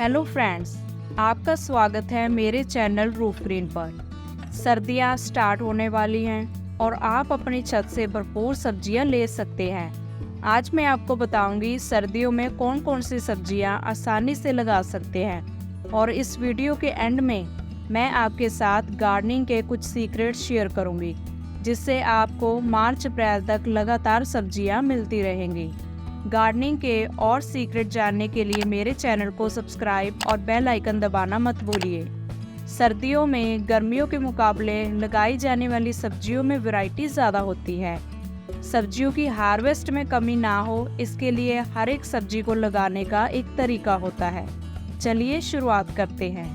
Hello friends, आपका स्वागत है मेरे चैनल रूफ ग्रीन पर। सर्दियां स्टार्ट होने वाली हैं और आप अपनी छत से भरपूर सब्जियां ले सकते हैं। आज मैं आपको बताऊंगी सर्दियों में कौन कौन सी सब्जियां आसानी से लगा सकते हैं और इस वीडियो के एंड में मैं आपके साथ गार्डनिंग के कुछ सीक्रेट शेयर करूंगी, जिससे आपको मार्च अप्रैल तक लगातार सब्जियां मिलती रहेंगी। गार्डनिंग के और सीक्रेट जानने के लिए मेरे चैनल को सब्सक्राइब और बेल आइकन दबाना मत भूलिए। सर्दियों में गर्मियों के मुकाबले लगाई जाने वाली सब्जियों में वैरायटी ज़्यादा होती है। सब्जियों की हार्वेस्ट में कमी ना हो, इसके लिए हर एक सब्जी को लगाने का एक तरीका होता है। चलिए शुरुआत करते हैं।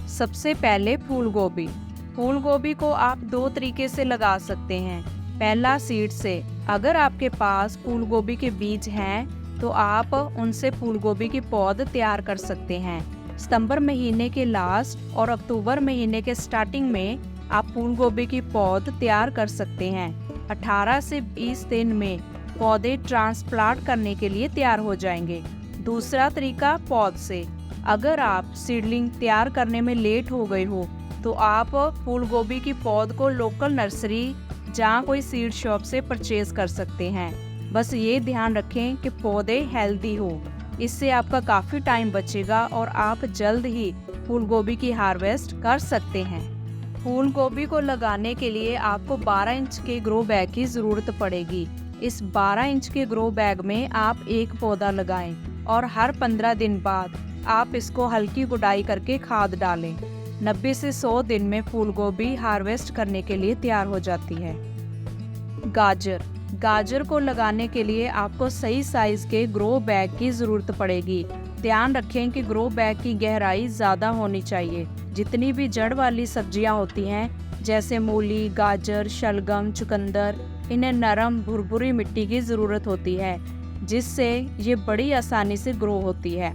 सबसे पहले फूल गोभी। फूल गोभी को आप दो तरीके से लगा सकते हैं। पहला, सीड से। अगर आपके पास फूल गोभी के बीज हैं तो आप उनसे फूल गोभी की पौध तैयार कर सकते हैं। सितंबर महीने के लास्ट और अक्टूबर महीने के स्टार्टिंग में आप फूल गोभी की पौध तैयार कर सकते हैं। 18 से 20 दिन में पौधे ट्रांसप्लांट करने के लिए तैयार हो जाएंगे। दूसरा तरीका, पौध से। अगर आप सीडलिंग तैयार करने में लेट हो गए हो तो आप फूल गोभी की पौध को लोकल नर्सरी जहाँ कोई सीड शॉप से परचेज कर सकते हैं। बस ये ध्यान रखें कि पौधे हेल्दी हो, इससे आपका काफ़ी टाइम बचेगा और आप जल्द ही फूल गोभी की हार्वेस्ट कर सकते हैं। फूल गोभी को लगाने के लिए आपको 12 इंच के ग्रो बैग की ज़रूरत पड़ेगी। इस 12 इंच के ग्रो बैग में आप एक पौधा लगाएं और हर 15 दिन बाद आप इसको हल्की गुड़ाई करके खाद डालें। 90 से 100 दिन में फूल गोभी हार्वेस्ट करने के लिए तैयार हो जाती है। गाजर। गाजर को लगाने के लिए आपको सही साइज के ग्रो बैग की ज़रूरत पड़ेगी। ध्यान रखें कि ग्रो बैग की गहराई ज़्यादा होनी चाहिए। जितनी भी जड़ वाली सब्जियां होती हैं जैसे मूली, गाजर, शलगम, चुकंदर, इन्हें नरम भुरभुरी मिट्टी की ज़रूरत होती है, जिससे ये बड़ी आसानी से ग्रो होती है।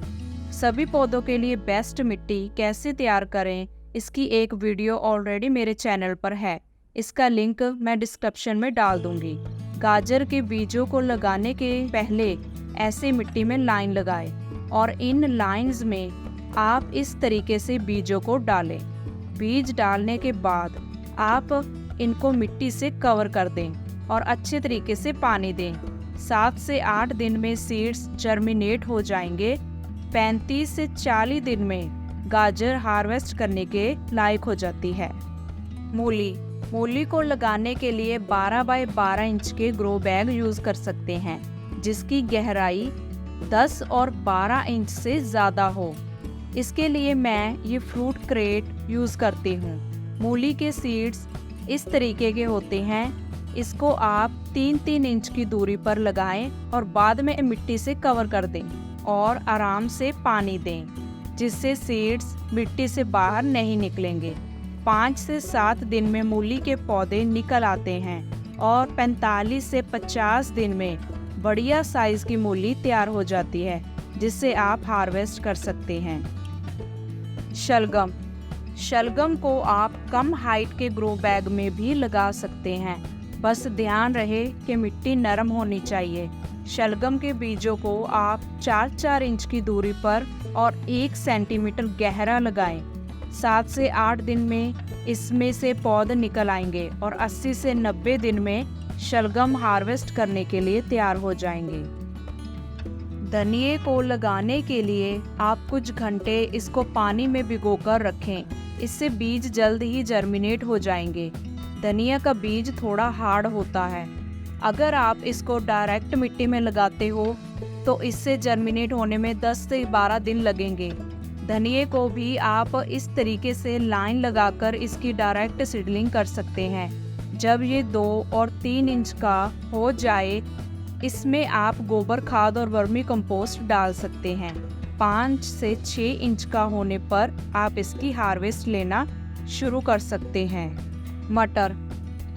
सभी पौधों के लिए बेस्ट मिट्टी कैसे तैयार करें, इसकी एक वीडियो ऑलरेडी मेरे चैनल पर है। इसका लिंक मैं डिस्क्रिप्शन में डाल दूंगी। गाजर के बीजों को लगाने के पहले ऐसे मिट्टी में लाइन लगाएं और इन लाइंस में आप इस तरीके से बीजों को डालें। बीज डालने के बाद आप इनको मिट्टी से कवर कर दें और अच्छे तरीके से पानी दें। 7 से 8 दिन में सीड्स जर्मिनेट हो जाएंगे। 35 से 40 दिन में गाजर हार्वेस्ट करने के लायक हो जाती है। मूली। मूली को लगाने के लिए 12 बाय 12 इंच के ग्रो बैग यूज़ कर सकते हैं, जिसकी गहराई 10 और 12 इंच से ज़्यादा हो। इसके लिए मैं ये फ्रूट क्रेट यूज़ करती हूँ। मूली के सीड्स इस तरीके के होते हैं। इसको आप 3-3 इंच की दूरी पर लगाएं और बाद में मिट्टी से कवर कर दें और आराम से पानी दें, जिससे सीड्स मिट्टी से बाहर नहीं निकलेंगे। 5 से 7 दिन में मूली के पौधे निकल आते हैं और 45 से 50 दिन में बढ़िया साइज की मूली तैयार हो जाती है, जिससे आप हार्वेस्ट कर सकते हैं। शलगम। शलगम को आप कम हाइट के ग्रो बैग में भी लगा सकते हैं। बस ध्यान रहे कि मिट्टी नरम होनी चाहिए। शलगम के बीजों को आप 4-4 इंच की दूरी पर और 1 सेंटीमीटर गहरा लगाएं। 7 से 8 दिन में इसमें से पौधे निकल आएंगे और 80 से 90 दिन में शलगम हार्वेस्ट करने के लिए तैयार हो जाएंगे। धनिये को लगाने के लिए आप कुछ घंटे इसको पानी में भिगोकर रखें। इससे बीज जल्द ही जर्मिनेट हो जाएंगे। धनिया का बीज थोड़ा हार्ड होता है। अगर आप इसको डायरेक्ट मिट्टी में लगाते हो तो इससे जर्मिनेट होने में 10 से 12 दिन लगेंगे। धनिये को भी आप इस तरीके से लाइन लगाकर इसकी डायरेक्ट सीडलिंग कर सकते हैं। जब ये 2 और 3 इंच का हो जाए, इसमें आप गोबर खाद और वर्मी कंपोस्ट डाल सकते हैं। 5 से 6 इंच का होने पर आप इसकी हार्वेस्ट लेना शुरू कर सकते हैं। मटर।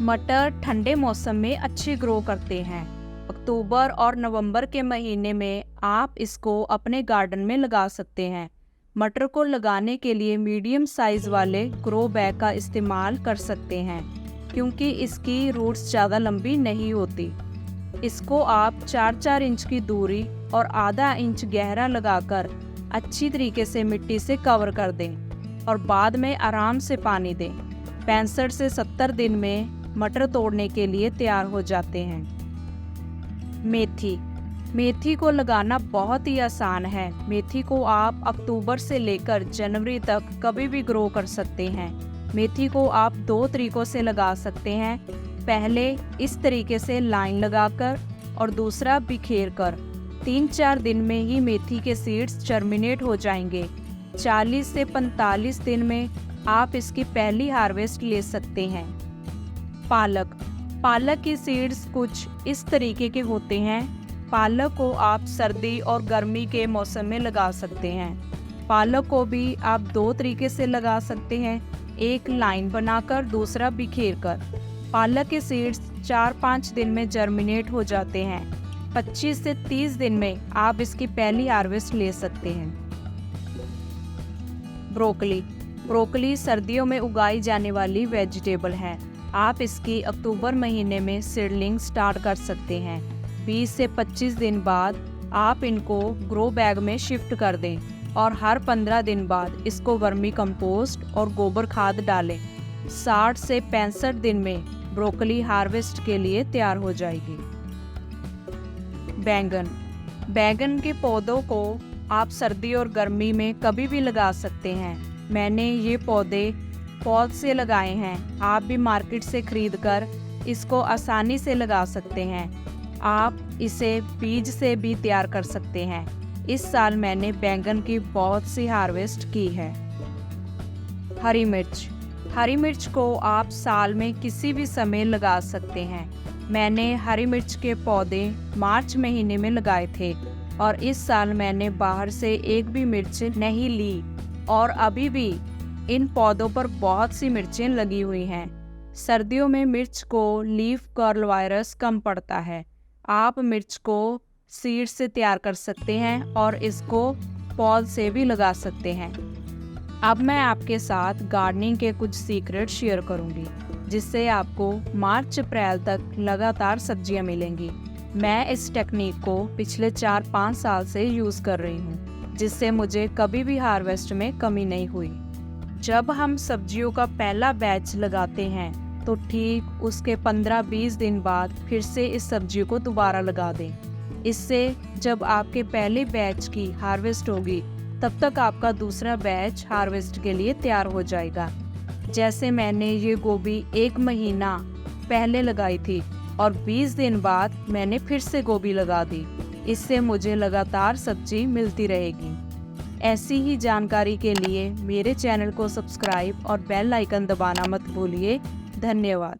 मटर ठंडे मौसम में अच्छे ग्रो करते हैं। अक्टूबर और नवंबर के महीने में आप इसको अपने गार्डन में लगा सकते हैं। मटर को लगाने के लिए मीडियम साइज वाले ग्रो बैग का इस्तेमाल कर सकते हैं, क्योंकि इसकी रूट्स ज़्यादा लंबी नहीं होती। इसको आप 4-4 इंच की दूरी और आधा इंच गहरा लगाकर अच्छी तरीके से मिट्टी से कवर कर दें और बाद में आराम से पानी दें। 65 से 70 दिन में मटर तोड़ने के लिए तैयार हो जाते हैं। मेथी को लगाना बहुत ही आसान है। मेथी को आप अक्टूबर से लेकर जनवरी तक कभी भी ग्रो कर सकते हैं। मेथी को आप 2 तरीकों से लगा सकते हैं। पहले इस तरीके से लाइन लगाकर और दूसरा बिखेर कर। 3-4 दिन में ही मेथी के सीड्स जर्मिनेट हो जाएंगे। 40 से 45 दिन में आप इसकी पहली हार्वेस्ट ले सकते हैं। पालक की सीड्स कुछ इस तरीके के होते हैं। पालक को आप सर्दी और गर्मी के मौसम में लगा सकते हैं। पालक को भी आप 2 तरीके से लगा सकते हैं, एक लाइन बनाकर दूसरा बिखेर कर। पालक के सीड्स 4-5 दिन में जर्मिनेट हो जाते हैं। 25 से 30 दिन में आप इसकी पहली हार्वेस्ट ले सकते हैं। ब्रोकली सर्दियों में उगाई जाने वाली वेजिटेबल है। आप इसकी अक्टूबर महीने में सीडलिंग स्टार्ट कर सकते हैं। 20 से 25 दिन बाद आप इनको ग्रो बैग में शिफ्ट कर दें और हर 15 दिन बाद इसको वर्मी कंपोस्ट और गोबर खाद डालें। 60 से 65 दिन में ब्रोकली हार्वेस्ट के लिए तैयार हो जाएगी। बैंगन के पौधों को आप सर्दी और गर्मी में कभी भी लगा सकते हैं। मैंने ये पौधे पॉट से लगाए हैं। आप भी मार्केट से खरीदकर इसको आसानी से लगा सकते हैं। आप इसे बीज से भी तैयार कर सकते हैं। इस साल मैंने बैंगन की बहुत सी हार्वेस्ट की है। हरी मिर्च को आप साल में किसी भी समय लगा सकते हैं। मैंने हरी मिर्च के पौधे मार्च महीने में लगाए थे और इस साल मैंने बाहर से एक भी मिर्च नहीं ली और अभी भी इन पौधों पर बहुत सी मिर्चें लगी हुई हैं। सर्दियों में मिर्च को लीफ कर्ल वायरस कम पड़ता है। आप मिर्च को सीड से तैयार कर सकते हैं और इसको पौध से भी लगा सकते हैं। अब मैं आपके साथ गार्डनिंग के कुछ सीक्रेट शेयर करूंगी, जिससे आपको मार्च अप्रैल तक लगातार सब्जियां मिलेंगी। मैं इस टेक्निक को पिछले 4-5 साल से यूज़ कर रही हूँ, जिससे मुझे कभी भी हार्वेस्ट में कमी नहीं हुई। जब हम सब्जियों का पहला बैच लगाते हैं तो ठीक उसके 15-20 दिन बाद फिर से इस सब्जी को दोबारा लगा दें। इससे जब आपके पहले बैच की हार्वेस्ट होगी तब तक आपका दूसरा बैच हार्वेस्ट के लिए तैयार हो जाएगा। जैसे मैंने ये गोभी 1 महीना पहले लगाई थी और 20 दिन बाद मैंने फिर से गोभी लगा दी। इससे मुझे लगातार सब्जी मिलती रहेगी। ऐसी ही जानकारी के लिए मेरे चैनल को सब्सक्राइब और बेल आइकन दबाना मत भूलिए। धन्यवाद।